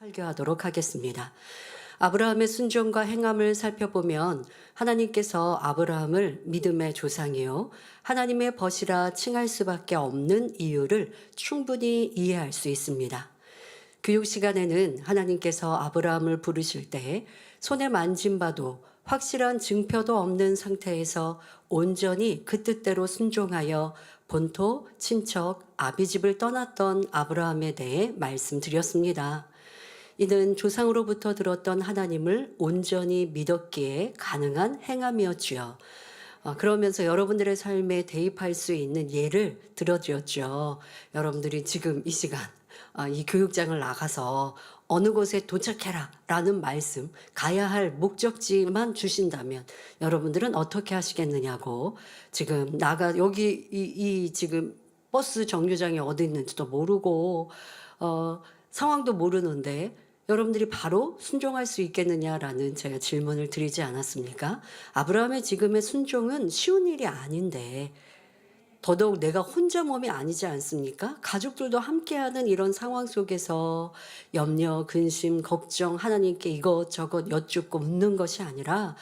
설교하도록 하겠습니다. 아브라함의 순종과 행함을 살펴보면 하나님께서 아브라함을 믿음의 조상이요 하나님의 벗이라 칭할 수밖에 없는 이유를 충분히 이해할 수 있습니다. 교육 시간에는 하나님께서 아브라함을 부르실 때 손에 만진 바도 확실한 증표도 없는 상태에서 온전히 그 뜻대로 순종하여 본토, 친척, 아비집을 떠났던 아브라함에 대해 말씀드렸습니다. 이는 조상으로부터 들었던 하나님을 온전히 믿었기에 가능한 행함이었지요. 그러면서 여러분들의 삶에 대입할 수 있는 예를 들어드렸죠. 여러분들이 지금 이 시간 이 교육장을 나가서 어느 곳에 도착해라 라는 말씀, 가야 할 목적지만 주신다면 여러분들은 어떻게 하시겠느냐고. 지금 여기 이 지금 버스 정류장이 어디 있는지도 모르고 상황도 모르는데 여러분들이 바로 순종할 수 있겠느냐라는 제가 질문을 드리지 않았습니까? 아브라함의 지금의 순종은 쉬운 일이 아닌데 더더욱 내가 혼자 몸이 아니지 않습니까? 가족들도 함께하는 이런 상황 속에서 염려, 근심, 걱정, 하나님께 이것저것 여쭙고 묻는 것이 아니라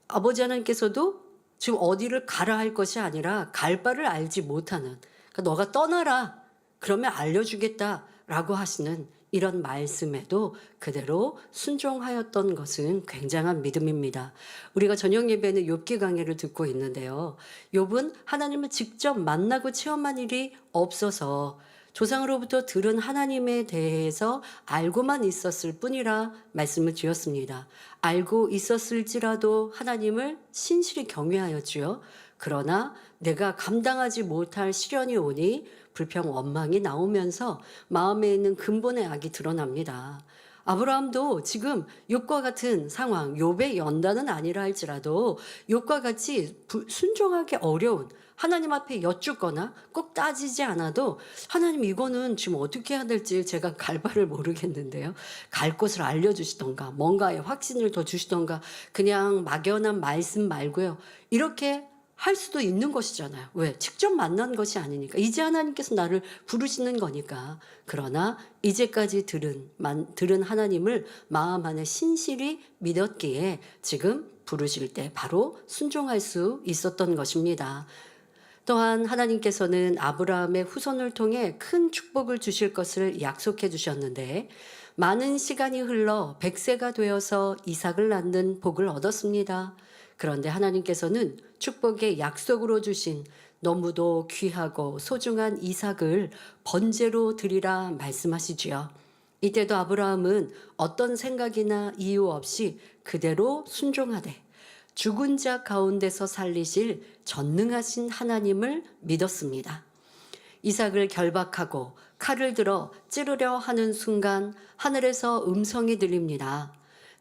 아버지 하나님께서도 지금 어디를 가라 할 것이 아니라 갈 바를 알지 못하는, 그러니까 너가 떠나라 그러면 알려주겠다라고 하시는 이런 말씀에도 그대로 순종하였던 것은 굉장한 믿음입니다. 우리가 저녁 예배는 욥기 강해를 듣고 있는데요. 욥은 하나님을 직접 만나고 체험한 일이 없어서 조상으로부터 들은 하나님에 대해서 알고만 있었을 뿐이라 말씀을 드렸습니다. 알고 있었을지라도 하나님을 신실히 경외하였지요. 그러나 내가 감당하지 못할 시련이 오니 불평 원망이 나오면서 마음에 있는 근본의 악이 드러납니다. 아브라함도 지금 욥과 같은 상황, 욥의 연단은 아니라 할지라도 욥과 같이 순종하기 어려운, 하나님 앞에 여쭙거나 꼭 따지지 않아도 하나님 이거는 지금 어떻게 해야 될지 제가 갈 바를 모르겠는데요. 갈 곳을 알려주시던가 뭔가에 확신을 더 주시던가 그냥 막연한 말씀 말고요. 이렇게 할 수도 있는 것이잖아요. 왜? 직접 만난 것이 아니니까. 이제 하나님께서 나를 부르시는 거니까. 그러나 이제까지 들은 하나님을 마음 안에 신실히 믿었기에 지금 부르실 때 바로 순종할 수 있었던 것입니다. 또한 하나님께서는 아브라함의 후손을 통해 큰 축복을 주실 것을 약속해 주셨는데 많은 시간이 흘러 100세가 되어서 이삭을 낳는 복을 얻었습니다. 그런데 하나님께서는 축복의 약속으로 주신 너무도 귀하고 소중한 이삭을 번제로 드리라 말씀하시지요. 이때도 아브라함은 어떤 생각이나 이유 없이 그대로 순종하되 죽은 자 가운데서 살리실 전능하신 하나님을 믿었습니다. 이삭을 결박하고 칼을 들어 찌르려 하는 순간 하늘에서 음성이 들립니다.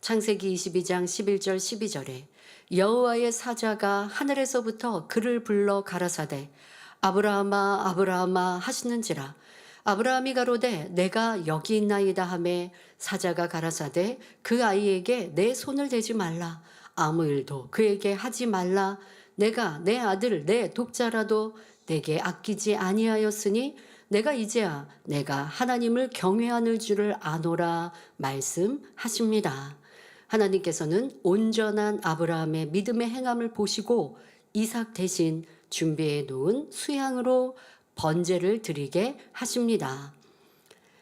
창세기 22장 11절 12절에 여호와의 사자가 하늘에서부터 그를 불러 가라사대 아브라함아 아브라함아 하시는지라. 아브라함이 가로되 내가 여기 있나이다 하매 사자가 가라사대 그 아이에게 내 손을 대지 말라. 아무 일도 그에게 하지 말라. 내가 내 아들 내 독자라도 내게 아끼지 아니하였으니 내가 이제야 내가 하나님을 경외하는 줄을 아노라 말씀하십니다. 하나님께서는 온전한 아브라함의 믿음의 행함을 보시고 이삭 대신 준비해 놓은 수양으로 번제를 드리게 하십니다.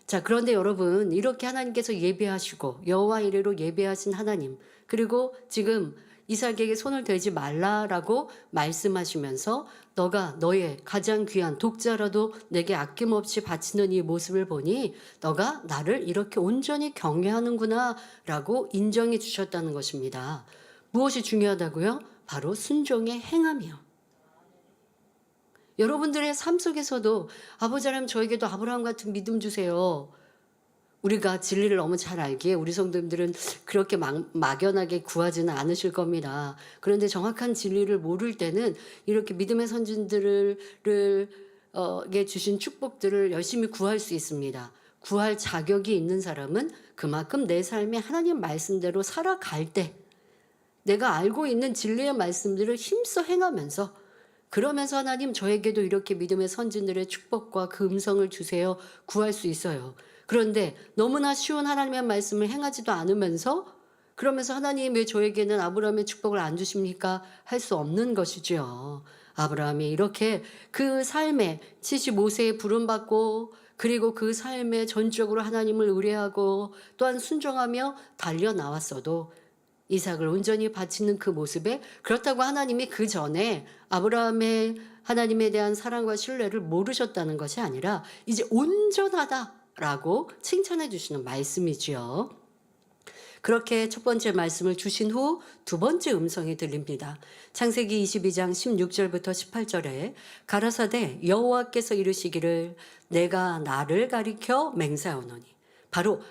자, 그런데 여러분, 이렇게 하나님께서 예배하시고 여호와 이레로 예배하신 하나님, 그리고 지금 이삭에게 손을 대지 말라라고 말씀하시면서 너가 너의 가장 귀한 독자라도 내게 아낌없이 바치는 이 모습을 보니 너가 나를 이렇게 온전히 경외하는구나 라고 인정해 주셨다는 것입니다. 무엇이 중요하다고요? 바로 순종의 행함이요. 여러분들의 삶 속에서도 아버지 하나님 저에게도 아브라함 같은 믿음 주세요. 우리가 진리를 너무 잘 알기에 우리 성도님들은 그렇게 막연하게 구하지는 않으실 겁니다. 그런데 정확한 진리를 모를 때는 이렇게 믿음의 선진들을 주신 축복들을 열심히 구할 수 있습니다. 구할 자격이 있는 사람은 그만큼 내 삶에 하나님 말씀대로 살아갈 때 내가 알고 있는 진리의 말씀들을 힘써 행하면서 그러면서 하나님 저에게도 이렇게 믿음의 선진들의 축복과 그 음성을 주세요 구할 수 있어요. 그런데 너무나 쉬운 하나님의 말씀을 행하지도 않으면서 그러면서 '하나님 왜 저에게는 아브라함의 축복을 안 주십니까?' 할 수 없는 것이지요. 아브라함이 이렇게 그 삶에 75세에 부름받고 그리고 그 삶에 전적으로 하나님을 의뢰하고 또한 순종하며 달려 나왔어도 이삭을 온전히 바치는 그 모습에 그렇다고 하나님이 그전에 아브라함의 하나님에 대한 사랑과 신뢰를 모르셨다는 것이 아니라 이제 온전하다라고 칭찬해 주시는 말씀이지요. 그렇게 첫 번째 말씀을 주신 후 두 번째 음성이 들립니다. 창세기 22장 16절부터 18절에 가라사대 여호와께서 이르시기를 내가 나를 가리켜 맹세하노니 바로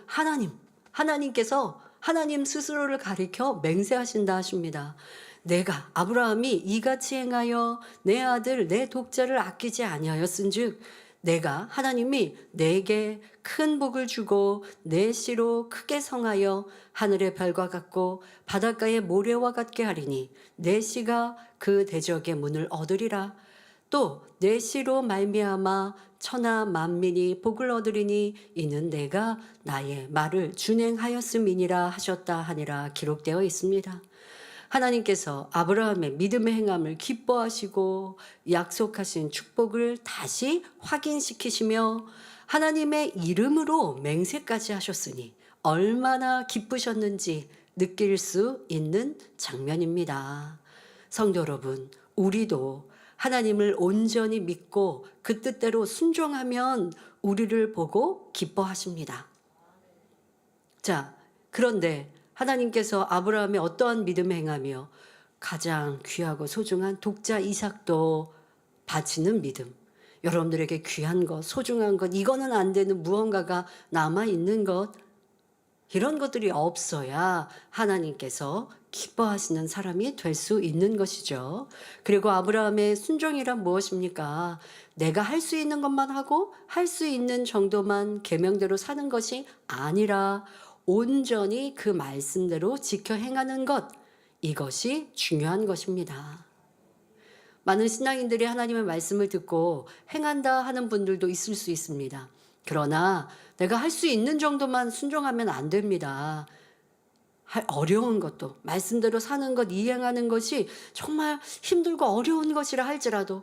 하나님께서 하나님 스스로를 가리켜 맹세하신다 하십니다. 내가 아브라함이 이같이 행하여 내 아들 내 독자를 아끼지 아니하였은즉 내가 하나님이 내게 큰 복을 주고 내 씨로 크게 성하여 하늘의 별과 같고 바닷가의 모래와 같게 하리니 내 씨가 그 대적의 문을 얻으리라. 또 내 씨로 말미암아 천하 만민이 복을 얻으리니 이는 내가 나의 말을 준행하였음이니라 하셨다 하니라 기록되어 있습니다. 하나님께서 아브라함의 믿음의 행함을 기뻐하시고 약속하신 축복을 다시 확인시키시며 하나님의 이름으로 맹세까지 하셨으니 얼마나 기쁘셨는지 느낄 수 있는 장면입니다. 성도 여러분, 우리도 하나님을 온전히 믿고 그 뜻대로 순종하면 우리를 보고 기뻐하십니다. 자, 그런데 하나님께서 아브라함의 어떠한 믿음을 행하며 가장 귀하고 소중한 독자 이삭도 바치는 믿음. 여러분들에게 귀한 것, 소중한 것, 이거는 안 되는 무언가가 남아있는 것, 이런 것들이 없어야 하나님께서 기뻐하시는 사람이 될 수 있는 것이죠. 그리고 아브라함의 순종이란 무엇입니까? 내가 할 수 있는 것만 하고 할 수 있는 정도만 계명대로 사는 것이 아니라 온전히 그 말씀대로 지켜 행하는 것, 이것이 중요한 것입니다. 많은 신앙인들이 하나님의 말씀을 듣고 행한다 하는 분들도 있을 수 있습니다. 그러나 내가 할 수 있는 정도만 순종하면 안 됩니다. 어려운 것도 말씀대로 사는 것, 이행하는 것이 정말 힘들고 어려운 것이라 할지라도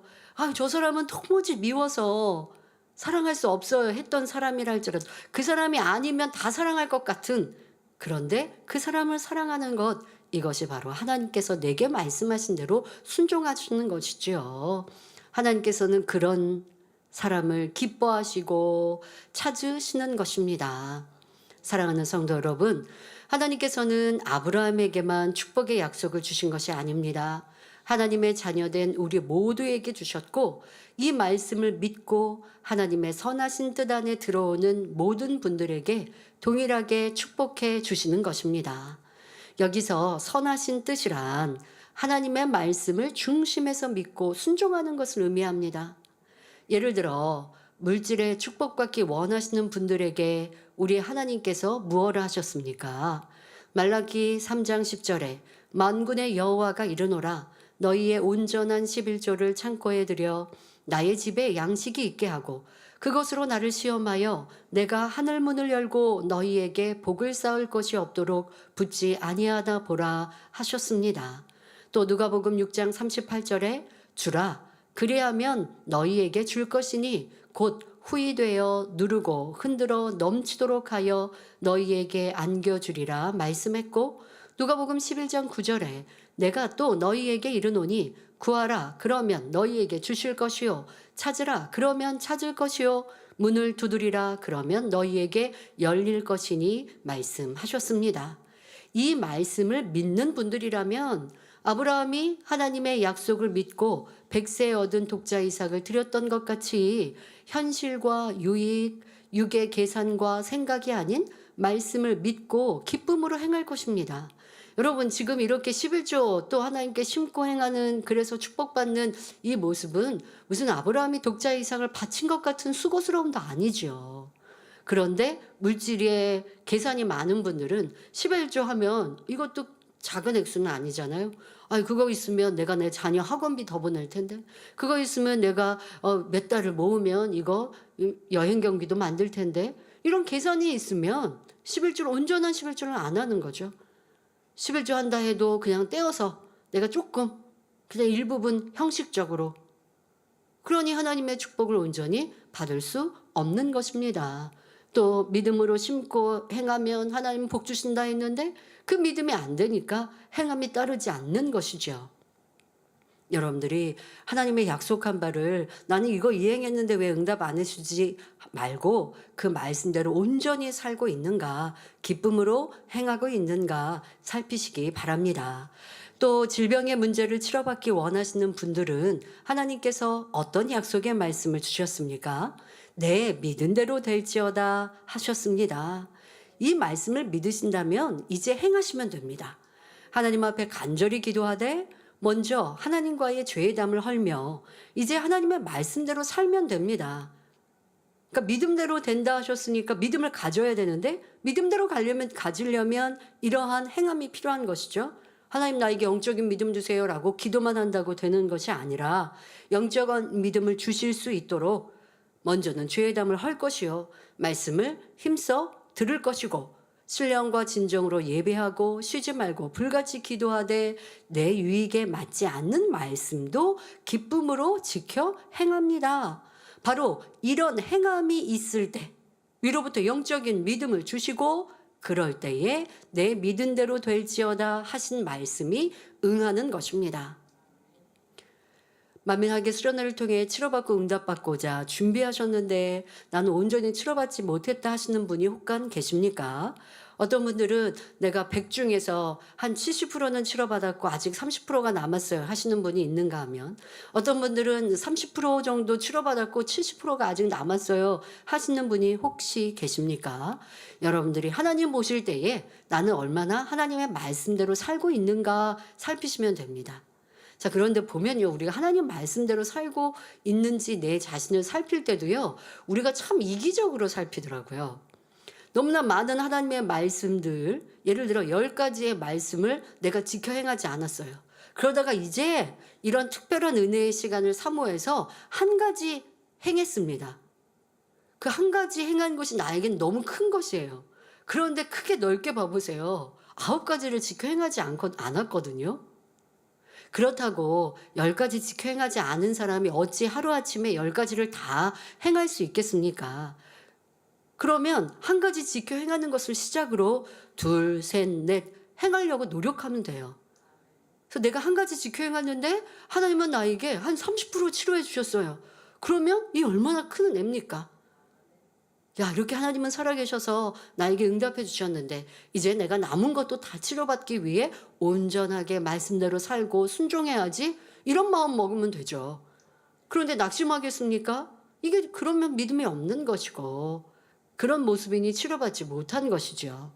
저 사람은 도무지 미워서 사랑할 수 없어요 했던 사람이라 할지라도 그 사람이 아니면 다 사랑할 것 같은, 그런데 그 사람을 사랑하는 것, 이것이 바로 하나님께서 내게 말씀하신 대로 순종하시는 것이지요. 하나님께서는 그런 사람을 기뻐하시고 찾으시는 것입니다. 사랑하는 성도 여러분, 하나님께서는 아브라함에게만 축복의 약속을 주신 것이 아닙니다. 하나님의 자녀된 우리 모두에게 주셨고 이 말씀을 믿고 하나님의 선하신 뜻 안에 들어오는 모든 분들에게 동일하게 축복해 주시는 것입니다. 여기서 선하신 뜻이란 하나님의 말씀을 중심에서 믿고 순종하는 것을 의미합니다. 예를 들어 물질의 축복받기 원하시는 분들에게 우리 하나님께서 무엇을 하셨습니까? 말라기 3장 10절에 만군의 여호와가 이르노라 너희의 온전한 11조를 창고에 들여 나의 집에 양식이 있게 하고 그것으로 나를 시험하여 내가 하늘 문을 열고 너희에게 복을 쌓을 것이 없도록 붙지 아니하다 보라 하셨습니다. 또 누가복음 6장 38절에 주라 그리하면 너희에게 줄 것이니 곧 후이 되어 누르고 흔들어 넘치도록 하여 너희에게 안겨주리라 말씀했고 누가복음 11장 9절에 내가 또 너희에게 이르노니 구하라 그러면 너희에게 주실 것이요 찾으라 그러면 찾을 것이요 문을 두드리라 그러면 너희에게 열릴 것이니 말씀하셨습니다. 이 말씀을 믿는 분들이라면 아브라함이 하나님의 약속을 믿고 100세에 얻은 독자 이삭을 드렸던 것 같이 현실과 유익, 육의 계산과 생각이 아닌 말씀을 믿고 기쁨으로 행할 것입니다. 여러분 지금 이렇게 11조 또 하나님께 심고 행하는, 그래서 축복받는 이 모습은 무슨 아브라함이 독자 이삭을 바친 것 같은 수고스러움도 아니죠. 그런데 물질의 계산이 많은 분들은 11조 하면 이것도 작은 액수는 아니잖아요. 그거 있으면 내가 내 자녀 학원비 더 보낼 텐데, 그거 있으면 내가 몇 달을 모으면 이거 여행 경비도 만들 텐데, 이런 계산이 있으면 11조 온전한 11조를 안 하는 거죠. 11조 한다 해도 그냥 떼어서 내가 조금 그냥 일부분 형식적으로, 그러니 하나님의 축복을 온전히 받을 수 없는 것입니다. 또 믿음으로 심고 행하면 하나님 복 주신다 했는데 그 믿음이 안 되니까 행함이 따르지 않는 것이죠. 여러분들이 하나님의 약속한 바를 나는 이거 이행했는데 왜 응답 안 해주지 말고 그 말씀대로 온전히 살고 있는가, 기쁨으로 행하고 있는가 살피시기 바랍니다. 또 질병의 문제를 치료받기 원하시는 분들은 하나님께서 어떤 약속의 말씀을 주셨습니까? 내 믿은 대로 될지어다 하셨습니다. 이 말씀을 믿으신다면 이제 행하시면 됩니다. 하나님 앞에 간절히 기도하되 먼저 하나님과의 죄의담을 헐며 이제 하나님의 말씀대로 살면 됩니다. 그러니까 믿음대로 된다 하셨으니까 믿음을 가져야 되는데 믿음대로 가지려면 이러한 행함이 필요한 것이죠. 하나님 나에게 영적인 믿음 주세요라고 기도만 한다고 되는 것이 아니라 영적인 믿음을 주실 수 있도록 먼저는 죄의담을 헐 것이요 말씀을 힘써 들을 것이고 신령과 진정으로 예배하고 쉬지 말고 불같이 기도하되 내 유익에 맞지 않는 말씀도 기쁨으로 지켜 행합니다. 바로 이런 행함이 있을 때 위로부터 영적인 믿음을 주시고 그럴 때에 내 믿은 대로 될지어다 하신 말씀이 응하는 것입니다. 만민하게 수련회를 통해 치료받고 응답받고자 준비하셨는데 나는 온전히 치료받지 못했다 하시는 분이 혹간 계십니까? 어떤 분들은 내가 100 중에서 한 70%는 치료받았고 아직 30%가 남았어요 하시는 분이 있는가 하면, 어떤 분들은 30% 정도 치료받았고 70%가 아직 남았어요 하시는 분이 혹시 계십니까? 여러분들이 하나님 보실 때에 나는 얼마나 하나님의 말씀대로 살고 있는가 살피시면 됩니다. 자, 그런데 보면요, 우리가 하나님 말씀대로 살고 있는지 내 자신을 살필 때도요, 우리가 참 이기적으로 살피더라고요. 너무나 많은 하나님의 말씀들, 예를 들어 10가지의 말씀을 내가 지켜 행하지 않았어요. 그러다가 이제 이런 특별한 은혜의 시간을 사모해서 한 가지 행했습니다. 그 한 가지 행한 것이 나에겐 너무 큰 것이에요. 그런데 크게 넓게 봐보세요. 9가지를 지켜 행하지 않았거든요. 그렇다고 10가지 지켜 행하지 않은 사람이 어찌 하루아침에 10가지를 다 행할 수 있겠습니까? 그러면 한 가지 지켜 행하는 것을 시작으로 둘, 셋, 넷 행하려고 노력하면 돼요. 그래서 내가 한 가지 지켜 행하는데 하나님은 나에게 한 30% 치료해 주셨어요. 그러면 이 얼마나 큰 은혜입니까? 야, 이렇게 하나님은 살아계셔서 나에게 응답해 주셨는데 이제 내가 남은 것도 다 치료받기 위해 온전하게 말씀대로 살고 순종해야지, 이런 마음 먹으면 되죠. 그런데 낙심하겠습니까? 이게 그러면 믿음이 없는 것이고 그런 모습이니 치료받지 못한 것이죠.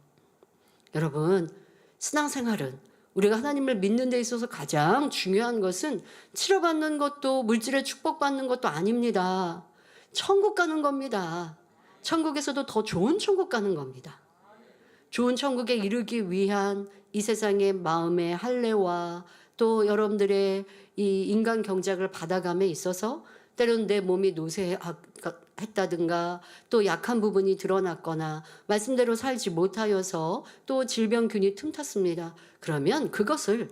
여러분, 신앙생활은 우리가 하나님을 믿는 데 있어서 가장 중요한 것은 치료받는 것도 물질의 축복받는 것도 아닙니다. 천국 가는 겁니다. 천국에서도 더 좋은 천국 가는 겁니다. 좋은 천국에 이르기 위한 이 세상의 마음의 할례와 또 여러분들의 이 인간 경작을 받아감에 있어서 때로는 내 몸이 노쇠했다든가 또 약한 부분이 드러났거나 말씀대로 살지 못하여서 또 질병균이 틈탔습니다. 그러면 그것을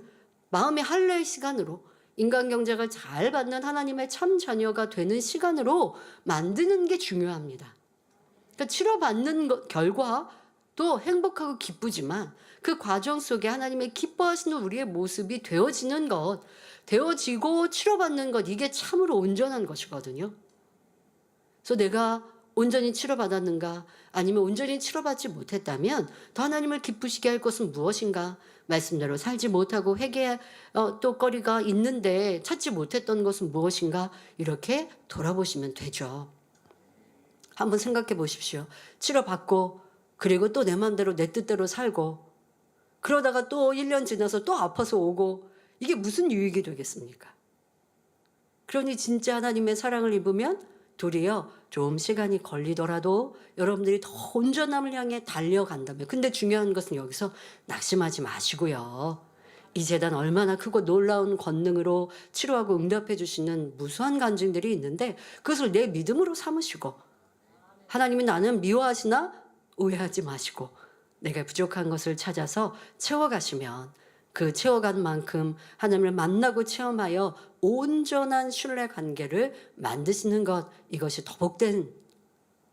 마음의 할례의 시간으로, 인간 경작을 잘 받는 하나님의 참 자녀가 되는 시간으로 만드는 게 중요합니다. 그러니까 치료받는 결과도 행복하고 기쁘지만 그 과정 속에 하나님의 기뻐하시는 우리의 모습이 되어지는 것, 되어지고 치료받는 것, 이게 참으로 온전한 것이거든요. 그래서 내가 온전히 치료받았는가 아니면 온전히 치료받지 못했다면 더 하나님을 기쁘시게 할 것은 무엇인가? 말씀대로 살지 못하고 또 거리가 있는데 찾지 못했던 것은 무엇인가? 이렇게 돌아보시면 되죠. 한번 생각해 보십시오. 치료받고 그리고 또 내 마음대로 내 뜻대로 살고 그러다가 또 1년 지나서 또 아파서 오고, 이게 무슨 유익이 되겠습니까? 그러니 진짜 하나님의 사랑을 입으면 도리어 좀 시간이 걸리더라도 여러분들이 더 온전함을 향해 달려간다면, 근데 중요한 것은 여기서 낙심하지 마시고요. 이 재단 얼마나 크고 놀라운 권능으로 치료하고 응답해 주시는 무수한 간증들이 있는데 그것을 내 믿음으로 삼으시고 하나님이 나는 미워하시나? 오해하지 마시고 내가 부족한 것을 찾아서 채워가시면 그 채워간 만큼 하나님을 만나고 체험하여 온전한 신뢰 관계를 만드시는 것, 이것이 더 복된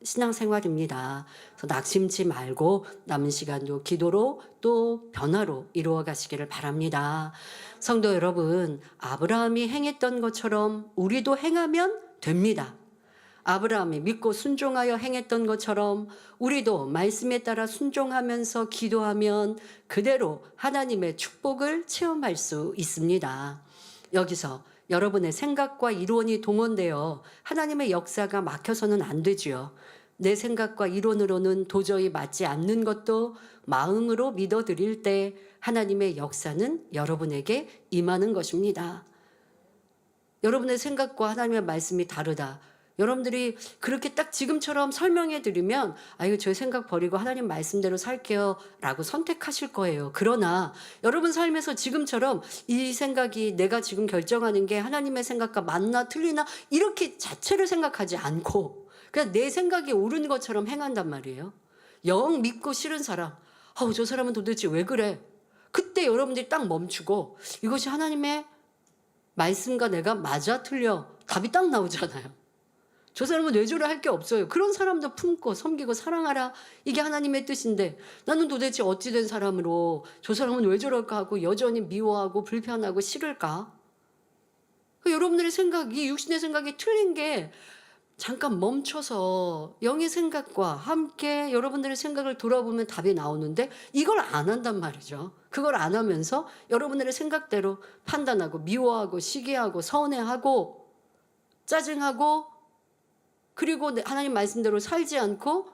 신앙생활입니다. 그래서 낙심치 말고 남은 시간도 기도로 또 변화로 이루어 가시기를 바랍니다. 성도 여러분, 아브라함이 행했던 것처럼 우리도 행하면 됩니다. 아브라함이 믿고 순종하여 행했던 것처럼 우리도 말씀에 따라 순종하면서 기도하면 그대로 하나님의 축복을 체험할 수 있습니다. 여기서 여러분의 생각과 이론이 동원되어 하나님의 역사가 막혀서는 안 되지요. 내 생각과 이론으로는 도저히 맞지 않는 것도 마음으로 믿어드릴 때 하나님의 역사는 여러분에게 임하는 것입니다. 여러분의 생각과 하나님의 말씀이 다르다. 여러분들이 그렇게 딱 지금처럼 설명해 드리면 아이고 저 생각 버리고 하나님 말씀대로 살게요 라고 선택하실 거예요. 그러나 여러분 삶에서 지금처럼 이 생각이 내가 지금 결정하는 게 하나님의 생각과 맞나 틀리나 이렇게 자체를 생각하지 않고 그냥 내 생각이 옳은 것처럼 행한단 말이에요. 영 믿고 싫은 사람, 저 사람은 도대체 왜 그래? 그때 여러분들이 딱 멈추고 이것이 하나님의 말씀과 내가 맞아 틀려 답이 딱 나오잖아요. 저 사람은 뇌조를 할 게 없어요. 그런 사람도 품고 섬기고 사랑하라. 이게 하나님의 뜻인데 나는 도대체 어찌된 사람으로 저 사람은 왜 저럴까 하고 여전히 미워하고 불편하고 싫을까? 여러분들의 생각이 육신의 생각이 틀린 게 잠깐 멈춰서 영의 생각과 함께 여러분들의 생각을 돌아보면 답이 나오는데 이걸 안 한단 말이죠. 그걸 안 하면서 여러분들의 생각대로 판단하고 미워하고 시기하고 서운해하고 짜증하고 그리고 하나님 말씀대로 살지 않고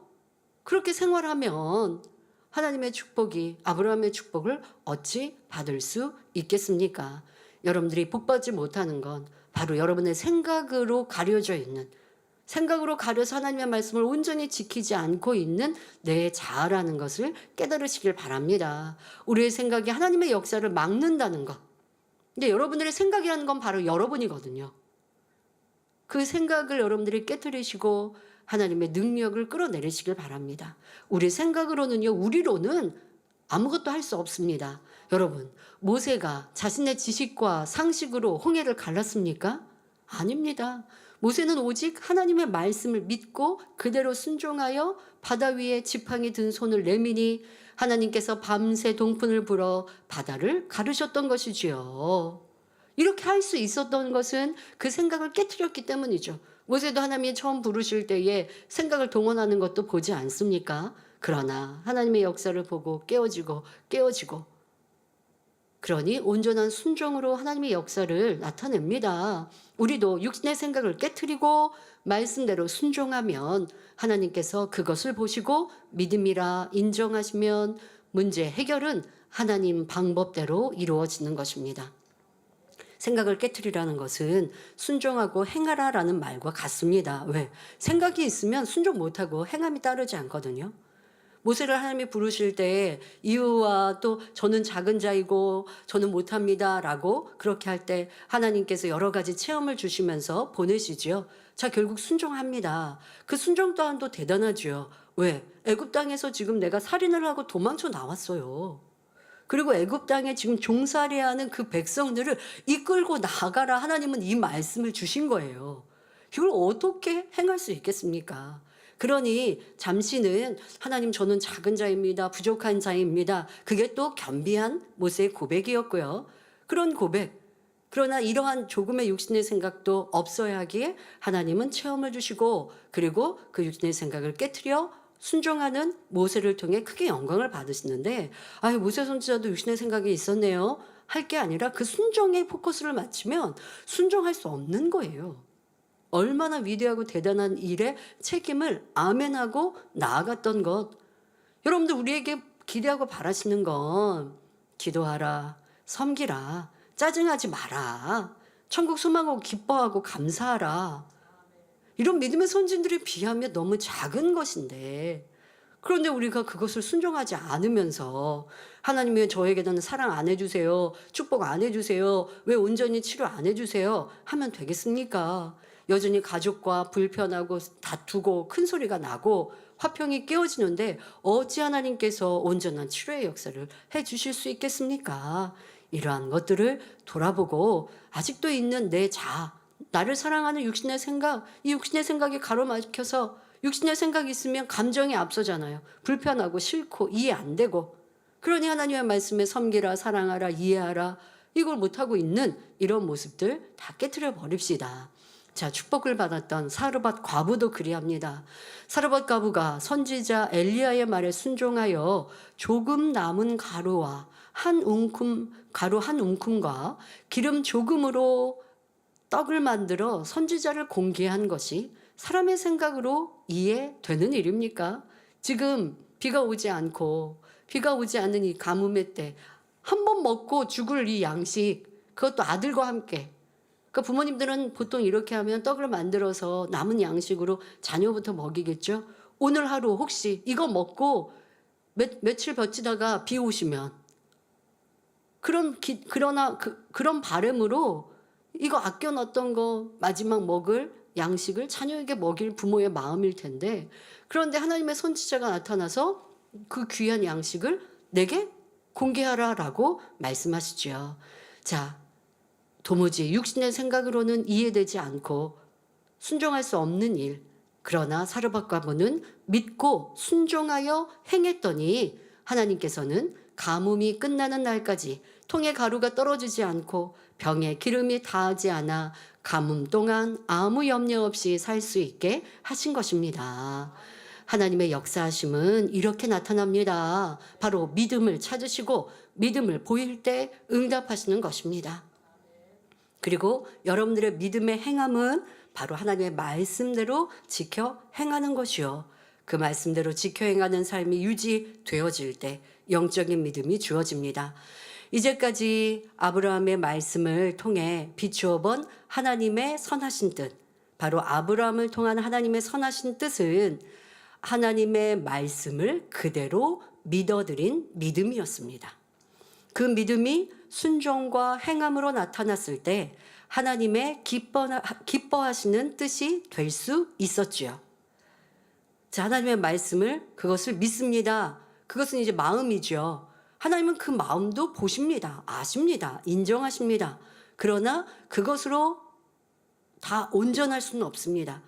그렇게 생활하면 하나님의 축복이 아브라함의 축복을 어찌 받을 수 있겠습니까? 여러분들이 복받지 못하는 건 바로 여러분의 생각으로 가려져 있는 생각으로 가려서 하나님의 말씀을 온전히 지키지 않고 있는 내 자아라는 것을 깨달으시길 바랍니다. 우리의 생각이 하나님의 역사를 막는다는 것. 근데 여러분들의 생각이라는 건 바로 여러분이거든요. 그 생각을 여러분들이 깨트리시고 하나님의 능력을 끌어내리시길 바랍니다. 우리 생각으로는요, 우리로는 아무것도 할 수 없습니다. 여러분, 모세가 자신의 지식과 상식으로 홍해를 갈랐습니까? 아닙니다. 모세는 오직 하나님의 말씀을 믿고 그대로 순종하여 바다 위에 지팡이 든 손을 내미니 하나님께서 밤새 동풍을 불어 바다를 가르셨던 것이지요. 이렇게 할 수 있었던 것은 그 생각을 깨트렸기 때문이죠. 모세도 하나님이 처음 부르실 때에 생각을 동원하는 것도 보지 않습니까? 그러나 하나님의 역사를 보고 깨어지고 그러니 온전한 순종으로 하나님의 역사를 나타냅니다. 우리도 육신의 생각을 깨트리고 말씀대로 순종하면 하나님께서 그것을 보시고 믿음이라 인정하시면 문제 해결은 하나님 방법대로 이루어지는 것입니다. 생각을 깨트리라는 것은 순종하고 행하라라는 말과 같습니다. 왜? 생각이 있으면 순종 못하고 행함이 따르지 않거든요. 모세를 하나님이 부르실 때 이유와 또 저는 작은 자이고 저는 못합니다 라고 그렇게 할 때 하나님께서 여러 가지 체험을 주시면서 보내시죠. 자, 결국 순종합니다. 그 순종 또한도 대단하죠. 왜? 애굽 땅에서 지금 내가 살인을 하고 도망쳐 나왔어요. 그리고 애굽 땅에 지금 종살이하는 그 백성들을 이끌고 나가라 하나님은 이 말씀을 주신 거예요. 이걸 어떻게 행할 수 있겠습니까? 그러니 잠시는 하나님 저는 작은 자입니다. 부족한 자입니다. 그게 또 겸비한 모세의 고백이었고요. 그런 고백. 그러나 이러한 조금의 육신의 생각도 없어야 하기에 하나님은 체험을 주시고 그리고 그 육신의 생각을 깨트려 순종하는 모세를 통해 크게 영광을 받으시는데 모세 선지자도 육신의 생각이 있었네요. 할 게 아니라 그 순종에 포커스를 맞추면 순종할 수 없는 거예요. 얼마나 위대하고 대단한 일에 책임을 아멘하고 나아갔던 것. 여러분들 우리에게 기대하고 바라시는 건 기도하라, 섬기라, 짜증하지 마라, 천국 소망하고 기뻐하고 감사하라. 이런 믿음의 선진들에 비하면 너무 작은 것인데 그런데 우리가 그것을 순종하지 않으면서 하나님 왜 저에게는 사랑 안 해주세요? 축복 안 해주세요? 왜 온전히 치료 안 해주세요? 하면 되겠습니까? 여전히 가족과 불편하고 다투고 큰 소리가 나고 화평이 깨어지는데 어찌 하나님께서 온전한 치료의 역사를 해 주실 수 있겠습니까? 이러한 것들을 돌아보고 아직도 있는 내 자아, 나를 사랑하는 육신의 생각, 이 육신의 생각이 가로막혀서 육신의 생각이 있으면 감정이 앞서잖아요. 불편하고 싫고 이해 안 되고. 그러니 하나님의 말씀에 섬기라, 사랑하라, 이해하라, 이걸 못하고 있는 이런 모습들 다 깨트려 버립시다. 자, 축복을 받았던 사르밧 과부도 그리합니다. 사르밧 과부가 선지자 엘리야의 말에 순종하여 조금 남은 가루와 가루 한 움큼과 기름 조금으로 떡을 만들어 선지자를 공개한 것이 사람의 생각으로 이해되는 일입니까? 지금 비가 오지 않는 이 가뭄의 때 한 번 먹고 죽을 이 양식, 그것도 아들과 함께. 그러니까 부모님들은 보통 이렇게 하면 떡을 만들어서 남은 양식으로 자녀부터 먹이겠죠. 오늘 하루 혹시 이거 먹고 며칠 버티다가 비 오시면 그런 바람으로 이거 아껴놨던 거 마지막 먹을 양식을 자녀에게 먹일 부모의 마음일 텐데, 그런데 하나님의 선지자가 나타나서 그 귀한 양식을 내게 공개하라라고 말씀하시죠. 자, 도무지 육신의 생각으로는 이해되지 않고 순종할 수 없는 일, 그러나 사르밧 과부는 믿고 순종하여 행했더니 하나님께서는 가뭄이 끝나는 날까지 통에 가루가 떨어지지 않고 병에 기름이 닿지 않아 가뭄 동안 아무 염려 없이 살 수 있게 하신 것입니다. 하나님의 역사하심은 이렇게 나타납니다. 바로 믿음을 찾으시고 믿음을 보일 때 응답하시는 것입니다. 그리고 여러분들의 믿음의 행함은 바로 하나님의 말씀대로 지켜 행하는 것이요. 그 말씀대로 지켜 행하는 삶이 유지되어질 때 영적인 믿음이 주어집니다. 이제까지 아브라함의 말씀을 통해 비추어 본 하나님의 선하신 뜻, 바로 아브라함을 통한 하나님의 선하신 뜻은 하나님의 말씀을 그대로 믿어들인 믿음이었습니다. 그 믿음이 순종과 행함으로 나타났을 때 하나님의 기뻐하시는 뜻이 될 수 있었지요. 자, 하나님의 말씀을 그것을 믿습니다. 그것은 이제 마음이죠. 하나님은 그 마음도 보십니다. 아십니다. 인정하십니다. 그러나 그것으로 다 온전할 수는 없습니다.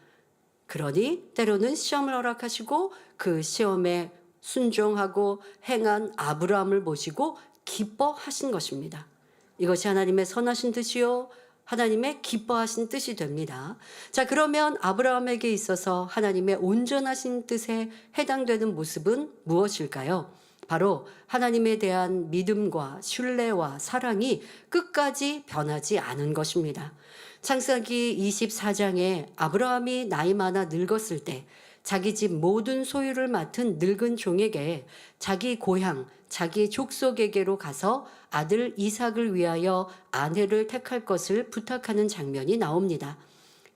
그러니 때로는 시험을 허락하시고 그 시험에 순종하고 행한 아브라함을 보시고 기뻐하신 것입니다. 이것이 하나님의 선하신 뜻이요, 하나님의 기뻐하신 뜻이 됩니다. 자, 그러면 아브라함에게 있어서 하나님의 온전하신 뜻에 해당되는 모습은 무엇일까요? 바로 하나님에 대한 믿음과 신뢰와 사랑이 끝까지 변하지 않은 것입니다. 창세기 24장에 아브라함이 나이 많아 늙었을 때 자기 집 모든 소유를 맡은 늙은 종에게 자기 고향, 자기 족속에게로 가서 아들 이삭을 위하여 아내를 택할 것을 부탁하는 장면이 나옵니다.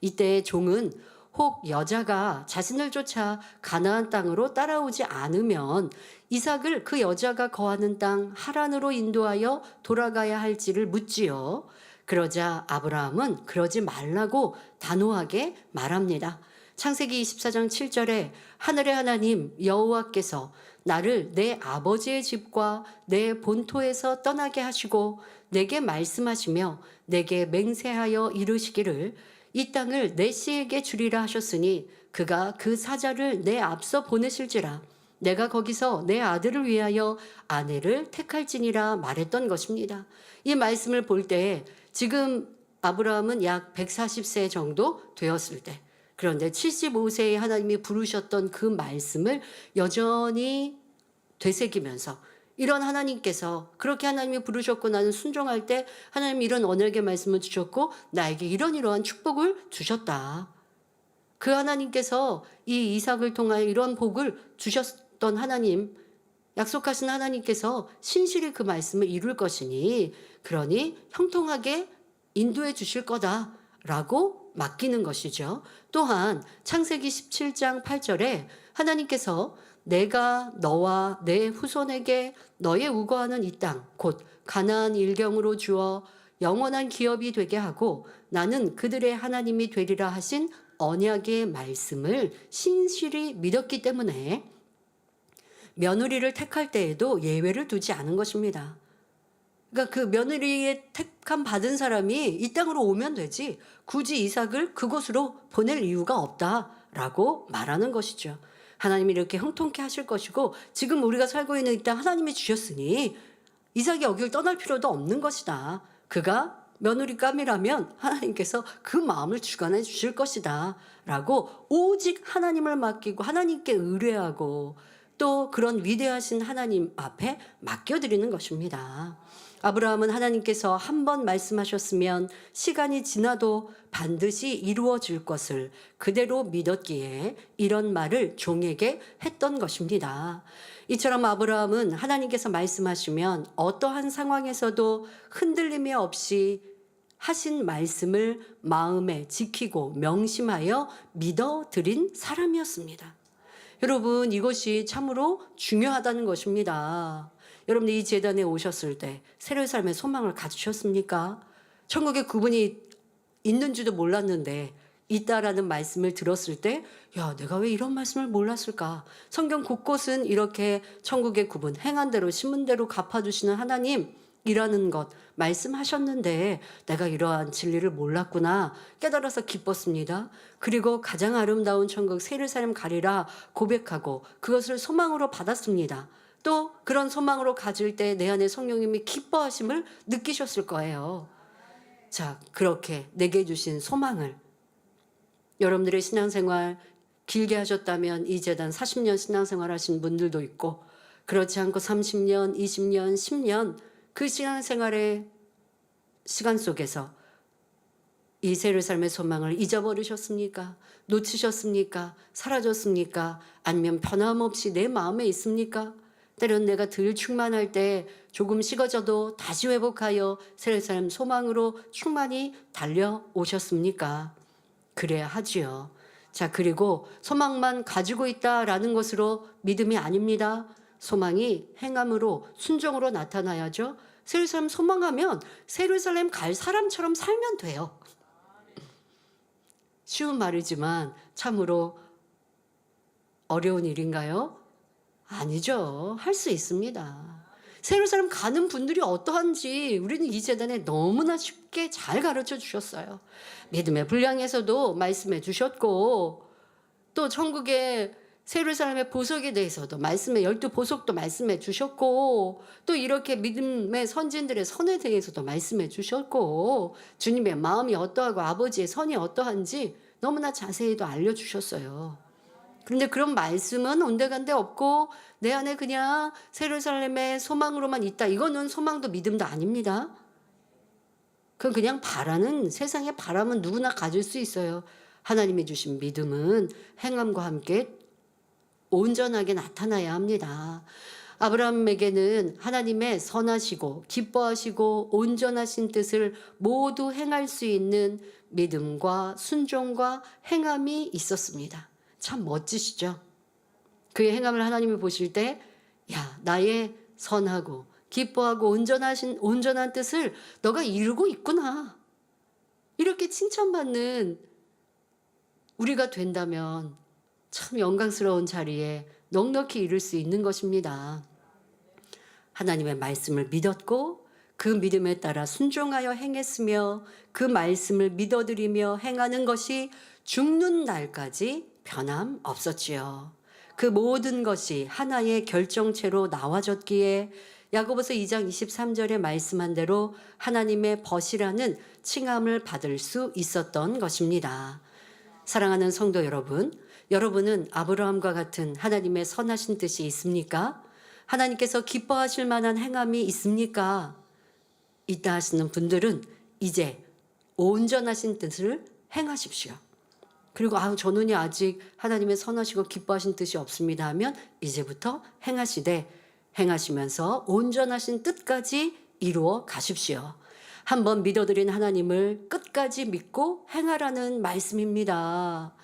이때 종은 혹 여자가 자신을 쫓아 가나안 땅으로 따라오지 않으면 이삭을 그 여자가 거하는 땅 하란으로 인도하여 돌아가야 할지를 묻지요. 그러자 아브라함은 그러지 말라고 단호하게 말합니다. 창세기 24장 7절에 하늘의 하나님 여호와께서 나를 내 아버지의 집과 내 본토에서 떠나게 하시고 내게 말씀하시며 내게 맹세하여 이르시기를 이 땅을 내 씨에게 주리라 하셨으니 그가 그 사자를 내 앞서 보내실지라 내가 거기서 내 아들을 위하여 아내를 택할지니라 말했던 것입니다. 이 말씀을 볼 때 지금 아브라함은 약 140세 정도 되었을 때, 그런데 75세에 하나님이 부르셨던 그 말씀을 여전히 되새기면서 이런 하나님께서 그렇게 하나님이 부르셨고 나는 순종할 때 하나님이 이런 언약의 말씀을 주셨고 나에게 이러한 축복을 주셨다. 그 하나님께서 이 이삭을 통하여 이런 복을 주셨던 하나님, 약속하신 하나님께서 신실히 그 말씀을 이룰 것이니 그러니 형통하게 인도해 주실 거다라고 맡기는 것이죠. 또한 창세기 17장 8절에 하나님께서 내가 너와 내 후손에게 너의 우거하는 이 땅 곧 가나안 일경으로 주어 영원한 기업이 되게 하고 나는 그들의 하나님이 되리라 하신 언약의 말씀을 신실히 믿었기 때문에 며느리를 택할 때에도 예외를 두지 않은 것입니다. 그러니까 그 며느리의 택함 받은 사람이 이 땅으로 오면 되지 굳이 이삭을 그곳으로 보낼 이유가 없다라고 말하는 것이죠. 하나님이 이렇게 형통케 하실 것이고 지금 우리가 살고 있는 이 땅 하나님이 주셨으니 이삭이 여기를 떠날 필요도 없는 것이다. 그가 며느리감이라면 하나님께서 그 마음을 주관해 주실 것이다 라고 오직 하나님을 맡기고 하나님께 의뢰하고 또 그런 위대하신 하나님 앞에 맡겨드리는 것입니다. 아브라함은 하나님께서 한 번 말씀하셨으면 시간이 지나도 반드시 이루어질 것을 그대로 믿었기에 이런 말을 종에게 했던 것입니다. 이처럼 아브라함은 하나님께서 말씀하시면 어떠한 상황에서도 흔들림이 없이 하신 말씀을 마음에 지키고 명심하여 믿어드린 사람이었습니다. 여러분, 이것이 참으로 중요하다는 것입니다. 여러분, 이 재단에 오셨을 때 새로운 삶의 소망을 가지셨습니까? 천국에 그분이 있는지도 몰랐는데 있다라는 말씀을 들었을 때 야, 내가 왜 이런 말씀을 몰랐을까? 성경 곳곳은 이렇게 천국의 그분 행한 대로 심은 대로 갚아주시는 하나님이라는 것 말씀하셨는데 내가 이러한 진리를 몰랐구나 깨달아서 기뻤습니다. 그리고 가장 아름다운 천국 세르살렘 가리라 고백하고 그것을 소망으로 받았습니다. 또 그런 소망으로 가질 때 내 안에 성령님이 기뻐하심을 느끼셨을 거예요. 자, 그렇게 내게 주신 소망을 여러분들의 신앙생활 길게 하셨다면 이 재단 40년 신앙생활 하신 분들도 있고 그렇지 않고 30년, 20년, 10년 그 신앙생활의 시간 속에서 이 새로운 삶의 소망을 잊어버리셨습니까? 놓치셨습니까? 사라졌습니까? 아니면 변함없이 내 마음에 있습니까? 때론 내가 덜 충만할 때 조금 식어져도 다시 회복하여 새로운 삶 소망으로 충만히 달려오셨습니까? 그래야 하지요. 자, 그리고 소망만 가지고 있다라는 것으로 믿음이 아닙니다. 소망이 행함으로 순종으로 나타나야죠. 새루살렘 소망하면 새루살렘 갈 사람처럼 살면 돼요. 쉬운 말이지만 참으로 어려운 일인가요? 아니죠. 할 수 있습니다. 새루살렘 가는 분들이 어떠한지 우리는 이 재단에 너무나 쉽게 잘 가르쳐 주셨어요. 믿음의 분량에서도 말씀해 주셨고 또 천국의 새루살렘의 보석에 대해서도 말씀의 12보석도 말씀해 주셨고 또 이렇게 믿음의 선진들의 선에 대해서도 말씀해 주셨고 주님의 마음이 어떠하고 아버지의 선이 어떠한지 너무나 자세히도 알려주셨어요. 그런데 그런 말씀은 온데간데 없고 내 안에 그냥 새루살렘의 소망으로만 있다. 이거는 소망도 믿음도 아닙니다. 그건 그냥 바라는 세상의 바람은 누구나 가질 수 있어요. 하나님이 주신 믿음은 행함과 함께 온전하게 나타나야 합니다. 아브라함에게는 하나님의 선하시고 기뻐하시고 온전하신 뜻을 모두 행할 수 있는 믿음과 순종과 행함이 있었습니다. 참 멋지시죠? 그의 행함을 하나님이 보실 때, 야, 나의 선하고 기뻐하고 온전한 뜻을 너가 이루고 있구나. 이렇게 칭찬받는 우리가 된다면 참 영광스러운 자리에 넉넉히 이룰 수 있는 것입니다. 하나님의 말씀을 믿었고 그 믿음에 따라 순종하여 행했으며 그 말씀을 믿어드리며 행하는 것이 죽는 날까지 변함없었지요. 그 모든 것이 하나의 결정체로 나와졌기에 야고보서 2장 23절에 말씀한 대로 하나님의 벗이라는 칭함을 받을 수 있었던 것입니다. 사랑하는 성도 여러분, 여러분은 아브라함과 같은 하나님의 선하신 뜻이 있습니까? 하나님께서 기뻐하실 만한 행함이 있습니까? 있다 하시는 분들은 이제 온전하신 뜻을 행하십시오. 그리고 저는이 아직 하나님의 선하시고 기뻐하신 뜻이 없습니다 하면 이제부터 행하시면서 온전하신 뜻까지 이루어 가십시오. 한번 믿어드린 하나님을 끝까지 믿고 행하라는 말씀입니다.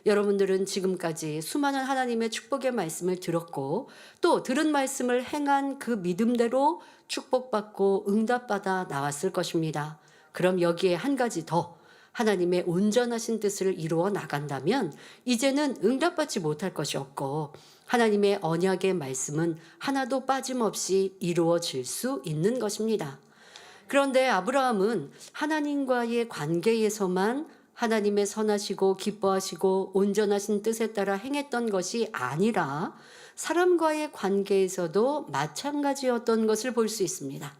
여러분들은 지금까지 수많은 하나님의 축복의 말씀을 들었고 또 들은 말씀을 행한 그 믿음대로 축복받고 응답받아 나왔을 것입니다. 그럼 여기에 한 가지 더 하나님의 온전하신 뜻을 이루어 나간다면 이제는 응답받지 못할 것이 없고 하나님의 언약의 말씀은 하나도 빠짐없이 이루어질 수 있는 것입니다. 그런데 아브라함은 하나님과의 관계에서만 하나님의 선하시고 기뻐하시고 온전하신 뜻에 따라 행했던 것이 아니라 사람과의 관계에서도 마찬가지였던 것을 볼 수 있습니다.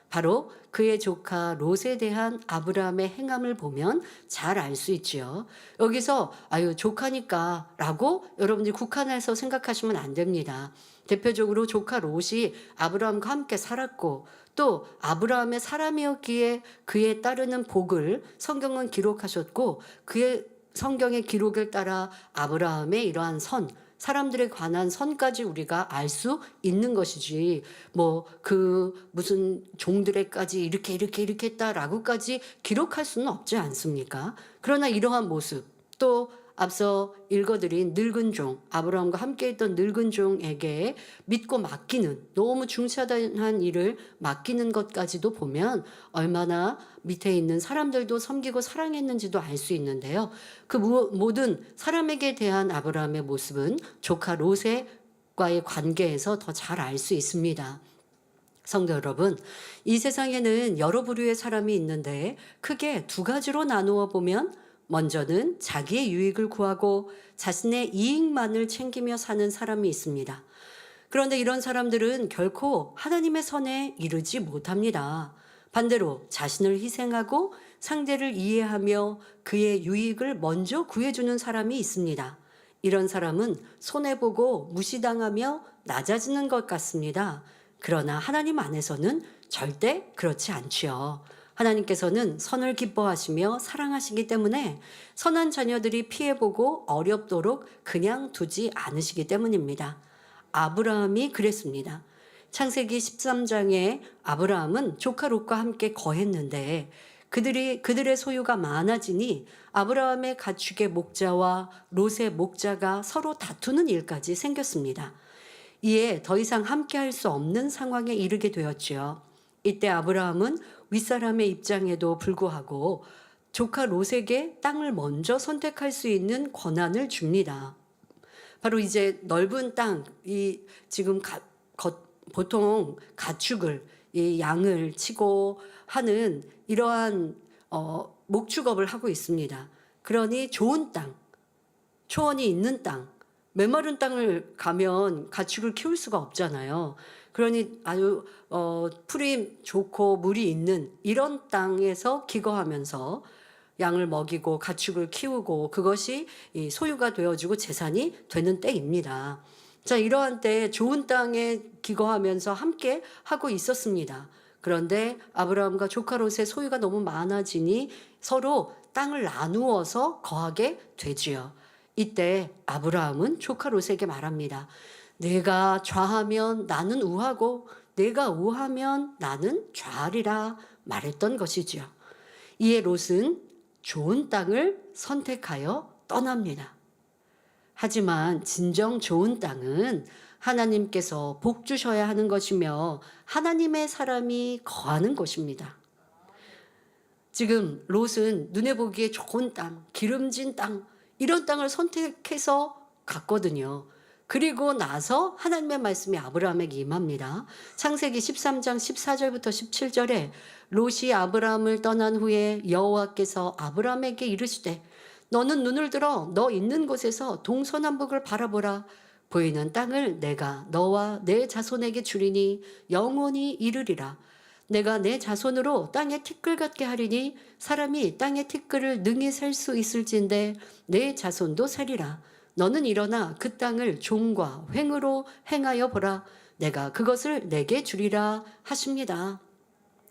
바로 그의 조카 롯에 대한 아브라함의 행함을 보면 잘 알 수 있지요. 여기서 아유 조카니까 라고 여러분들이 국한해서 생각하시면 안 됩니다. 대표적으로 조카 롯이 아브라함과 함께 살았고 또 아브라함의 사람이었기에 그에 따르는 복을 성경은 기록하셨고 그의 성경의 기록을 따라 아브라함의 이러한 선, 사람들에 관한 선까지 우리가 알 수 있는 것이지 뭐 그 무슨 종들에까지 이렇게 했다라고까지 기록할 수는 없지 않습니까? 그러나 이러한 모습 또 앞서 읽어드린 늙은 종 아브라함과 함께 있던 늙은 종에게 믿고 맡기는 너무 중차대한 일을 맡기는 것까지도 보면 얼마나 밑에 있는 사람들도 섬기고 사랑했는지도 알 수 있는데요. 그 모든 사람에게 대한 아브라함의 모습은 조카 롯과의 관계에서 더 잘 알 수 있습니다. 성도 여러분, 이 세상에는 여러 부류의 사람이 있는데 크게 두 가지로 나누어 보면 먼저는 자기의 유익을 구하고 자신의 이익만을 챙기며 사는 사람이 있습니다. 그런데 이런 사람들은 결코 하나님의 선에 이르지 못합니다. 반대로 자신을 희생하고 상대를 이해하며 그의 유익을 먼저 구해주는 사람이 있습니다. 이런 사람은 손해보고 무시당하며 낮아지는 것 같습니다. 그러나 하나님 안에서는 절대 그렇지 않지요. 하나님께서는 선을 기뻐하시며 사랑하시기 때문에 선한 자녀들이 피해보고 어렵도록 그냥 두지 않으시기 때문입니다. 아브라함이 그랬습니다. 창세기 13장에 아브라함은 조카 롯과 함께 거했는데 그들의 소유가 많아지니 아브라함의 가축의 목자와 롯의 목자가 서로 다투는 일까지 생겼습니다. 이에 더 이상 함께할 수 없는 상황에 이르게 되었지요. 이때 아브라함은 윗사람의 입장에도 불구하고 조카 롯에게 땅을 먼저 선택할 수 있는 권한을 줍니다. 바로 이제 넓은 땅, 지금 보통 가축을, 이 양을 치고 하는 이러한 목축업을 하고 있습니다. 그러니 좋은 땅, 초원이 있는 땅, 메마른 땅을 가면 가축을 키울 수가 없잖아요. 그러니 아주 풀이 좋고 물이 있는 이런 땅에서 기거하면서 양을 먹이고 가축을 키우고 그것이 소유가 되어지고 재산이 되는 때입니다. 자, 이러한 때 좋은 땅에 기거하면서 함께 하고 있었습니다. 그런데 아브라함과 조카 롯의 소유가 너무 많아지니 서로 땅을 나누어서 거하게 되지요. 이때 아브라함은 조카 롯에게 말합니다. 내가 좌하면 나는 우하고 내가 우하면 나는 좌하리라 말했던 것이지요. 이에 롯은 좋은 땅을 선택하여 떠납니다. 하지만 진정 좋은 땅은 하나님께서 복 주셔야 하는 것이며 하나님의 사람이 거하는 곳입니다. 지금 롯은 눈에 보기에 좋은 땅, 기름진 땅, 이런 땅을 선택해서 갔거든요. 그리고 나서 하나님의 말씀이 아브라함에게 임합니다. 창세기 13장 14절부터 17절에 롯이 아브라함을 떠난 후에 여호와께서 아브라함에게 이르시되 너는 눈을 들어 너 있는 곳에서 동서남북을 바라보라. 보이는 땅을 내가 너와 내 자손에게 주리니 영원히 이르리라. 내가 내 자손으로 땅에 티끌 같게 하리니 사람이 땅의 티끌을 능히 셀 수 있을진데 내 자손도 살리라. 너는 일어나 그 땅을 종과 횡으로 행하여 보라. 내가 그것을 내게 주리라 하십니다.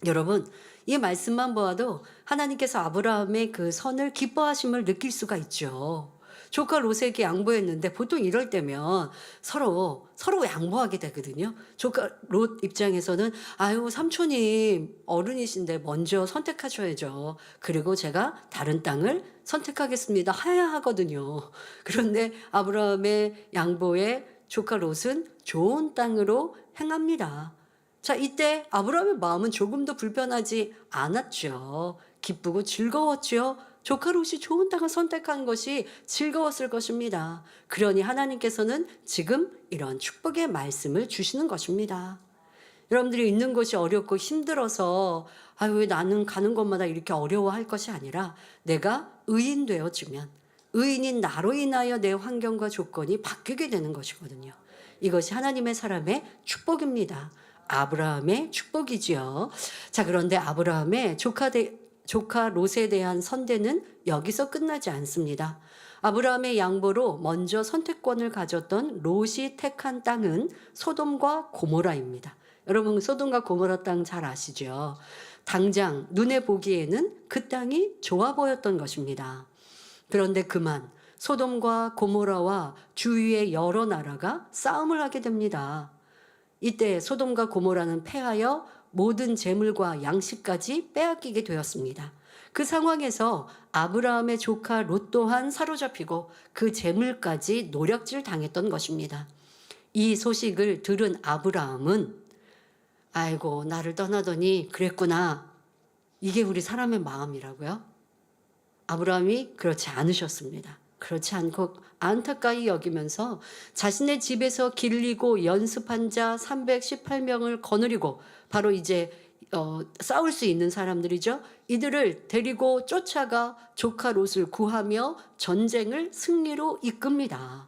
여러분, 이 말씀만 보아도 하나님께서 아브라함의 그 선을 기뻐하심을 느낄 수가 있죠. 조카 롯에게 양보했는데 보통 이럴 때면 서로 양보하게 되거든요. 조카 롯 입장에서는 아유 삼촌이 어른이신데 먼저 선택하셔야죠. 그리고 제가 다른 땅을 선택하겠습니다. 해야 하거든요. 그런데 아브라함의 양보에 조카 롯은 좋은 땅으로 행합니다. 자, 이때 아브라함의 마음은 조금도 불편하지 않았죠. 기쁘고 즐거웠지요. 조카 롯이 좋은 땅을 선택한 것이 즐거웠을 것입니다. 그러니 하나님께서는 지금 이런 축복의 말씀을 주시는 것입니다. 여러분들이 있는 것이 어렵고 힘들어서 아유 왜 나는 가는 곳마다 이렇게 어려워할 것이 아니라 내가 의인 되어지면 의인인 나로 인하여 내 환경과 조건이 바뀌게 되는 것이거든요. 이것이 하나님의 사람의 축복입니다. 아브라함의 축복이지요. 자, 그런데 아브라함의 조카 롯에 대한 선대는 여기서 끝나지 않습니다. 아브라함의 양보로 먼저 선택권을 가졌던 롯이 택한 땅은 소돔과 고모라입니다. 여러분 소돔과 고모라 땅 잘 아시죠? 당장 눈에 보기에는 그 땅이 좋아 보였던 것입니다. 그런데 그만 소돔과 고모라와 주위의 여러 나라가 싸움을 하게 됩니다. 이때 소돔과 고모라는 패하여 모든 재물과 양식까지 빼앗기게 되었습니다. 그 상황에서 아브라함의 조카 롯 또한 사로잡히고 그 재물까지 노략질 당했던 것입니다. 이 소식을 들은 아브라함은 아이고 나를 떠나더니 그랬구나. 이게 우리 사람의 마음이라고요? 아브라함이 그렇지 않으셨습니다. 그렇지 않고 안타까이 여기면서 자신의 집에서 길리고 연습한 자 318명을 거느리고 바로 이제 싸울 수 있는 사람들이죠. 이들을 데리고 쫓아가 조카 롯을 구하며 전쟁을 승리로 이끕니다.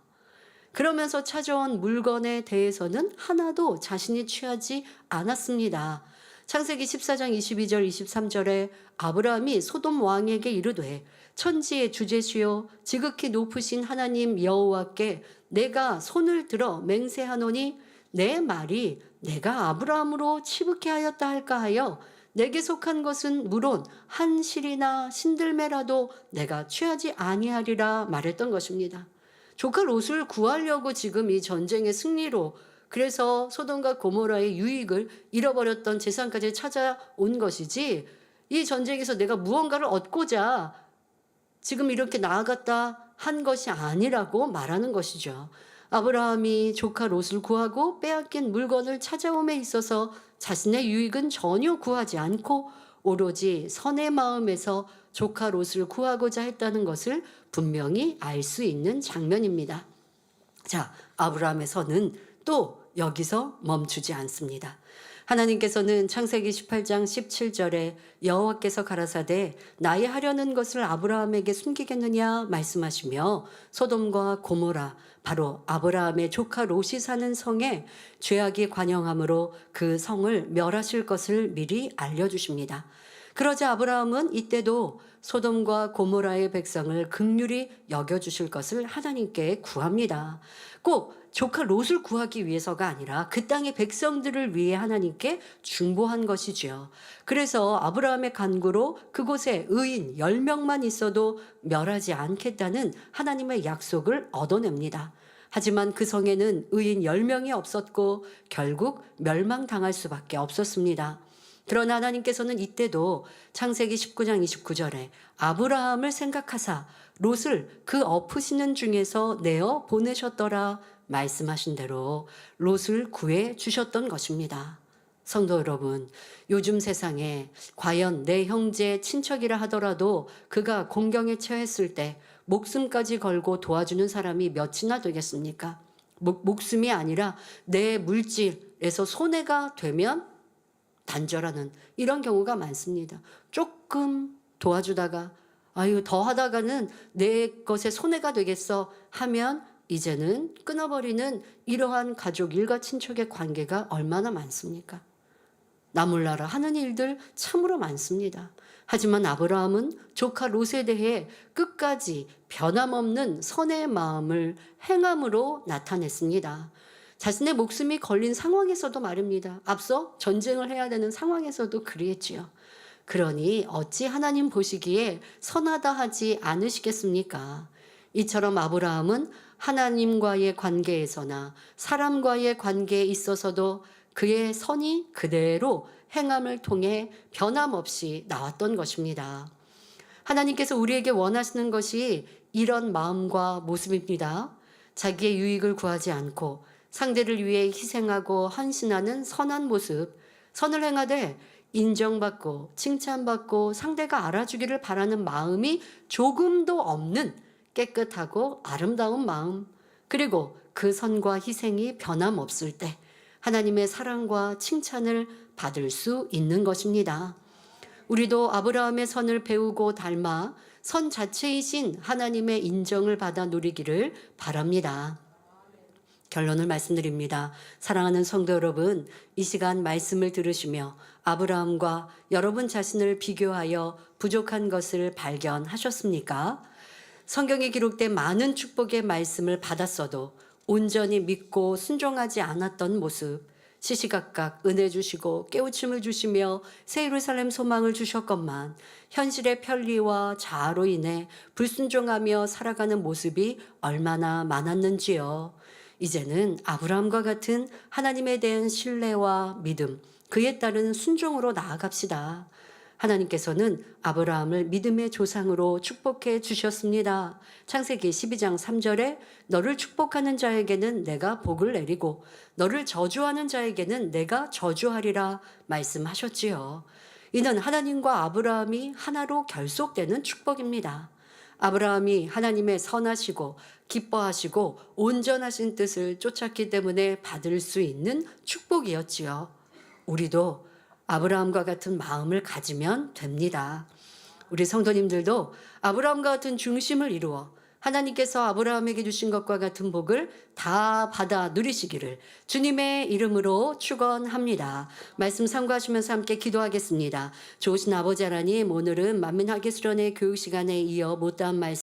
그러면서 찾아온 물건에 대해서는 하나도 자신이 취하지 않았습니다. 창세기 14장 22절 23절에 아브라함이 소돔 왕에게 이르되 천지의 주제시요 지극히 높으신 하나님 여호와께 내가 손을 들어 맹세하노니 내 말이 내가 아브라함으로 치붙게 하였다 할까 하여 내게 속한 것은 물론 한 실이나 신들매라도 내가 취하지 아니하리라 말했던 것입니다. 조카 롯을 구하려고 지금 이 전쟁의 승리로 그래서 소돔과 고모라의 유익을 잃어버렸던 재산까지 찾아온 것이지 이 전쟁에서 내가 무언가를 얻고자 지금 이렇게 나아갔다 한 것이 아니라고 말하는 것이죠. 아브라함이 조카 롯을 구하고 빼앗긴 물건을 찾아옴에 있어서 자신의 유익은 전혀 구하지 않고 오로지 선의 마음에서 조카 롯을 구하고자 했다는 것을 분명히 알 수 있는 장면입니다. 자, 아브라함의 선은 또 여기서 멈추지 않습니다. 하나님께서는 창세기 18장 17절에 여호와께서 가라사대 나의 하려는 것을 아브라함에게 숨기겠느냐 말씀하시며 소돔과 고모라 바로 아브라함의 조카 롯이 사는 성에 죄악이 관영함으로 그 성을 멸하실 것을 미리 알려주십니다. 그러자 아브라함은 이때도 소돔과 고모라의 백성을 긍휼히 여겨주실 것을 하나님께 구합니다. 꼭 조카 롯을 구하기 위해서가 아니라 그 땅의 백성들을 위해 하나님께 중보한 것이지요. 그래서 아브라함의 간구로 그곳에 의인 10명만 있어도 멸하지 않겠다는 하나님의 약속을 얻어냅니다. 하지만 그 성에는 의인 10명이 없었고 결국 멸망당할 수밖에 없었습니다. 그러나 하나님께서는 이때도 창세기 19장 29절에 아브라함을 생각하사 롯을 그 엎으시는 중에서 내어 보내셨더라 말씀하신 대로 롯을 구해 주셨던 것입니다. 성도 여러분, 요즘 세상에 과연 내 형제 친척이라 하더라도 그가 공경에 처했을 때 목숨까지 걸고 도와주는 사람이 몇이나 되겠습니까? 목숨이 아니라 내 물질에서 손해가 되면 단절하는 이런 경우가 많습니다. 조금 도와주다가 아유 더 하다가는 내 것에 손해가 되겠어 하면 이제는 끊어버리는 이러한 가족 일가 친척의 관계가 얼마나 많습니까? 나 몰라라 하는 일들 참으로 많습니다. 하지만 아브라함은 조카 롯에 대해 끝까지 변함없는 선의 마음을 행함으로 나타냈습니다. 자신의 목숨이 걸린 상황에서도 말입니다. 앞서 전쟁을 해야 되는 상황에서도 그랬지요. 그러니 어찌 하나님 보시기에 선하다 하지 않으시겠습니까? 이처럼 아브라함은 하나님과의 관계에서나 사람과의 관계에 있어서도 그의 선이 그대로 행함을 통해 변함없이 나왔던 것입니다. 하나님께서 우리에게 원하시는 것이 이런 마음과 모습입니다. 자기의 유익을 구하지 않고 상대를 위해 희생하고 헌신하는 선한 모습, 선을 행하되 인정받고 칭찬받고 상대가 알아주기를 바라는 마음이 조금도 없는 깨끗하고 아름다운 마음, 그리고 그 선과 희생이 변함없을 때 하나님의 사랑과 칭찬을 받을 수 있는 것입니다. 우리도 아브라함의 선을 배우고 닮아 선 자체이신 하나님의 인정을 받아 누리기를 바랍니다. 결론을 말씀드립니다. 사랑하는 성도 여러분, 이 시간 말씀을 들으시며 아브라함과 여러분 자신을 비교하여 부족한 것을 발견하셨습니까? 성경에 기록된 많은 축복의 말씀을 받았어도 온전히 믿고 순종하지 않았던 모습, 시시각각 은혜 주시고 깨우침을 주시며 새 예루살렘 소망을 주셨건만 현실의 편리와 자아로 인해 불순종하며 살아가는 모습이 얼마나 많았는지요. 이제는 아브라함과 같은 하나님에 대한 신뢰와 믿음, 그에 따른 순종으로 나아갑시다. 하나님께서는 아브라함을 믿음의 조상으로 축복해 주셨습니다. 창세기 12장 3절에 너를 축복하는 자에게는 내가 복을 내리고 너를 저주하는 자에게는 내가 저주하리라 말씀하셨지요. 이는 하나님과 아브라함이 하나로 결속되는 축복입니다. 아브라함이 하나님의 선하시고 기뻐하시고 온전하신 뜻을 쫓았기 때문에 받을 수 있는 축복이었지요. 우리도 아브라함과 같은 마음을 가지면 됩니다. 우리 성도님들도 아브라함과 같은 중심을 이루어 하나님께서 아브라함에게 주신 것과 같은 복을 다 받아 누리시기를 주님의 이름으로 축원합니다. 말씀 참고하시면서 함께 기도하겠습니다. 좋으신 아버지 하나님, 오늘은 만민하게 수련회 교육 시간에 이어 못다한 말씀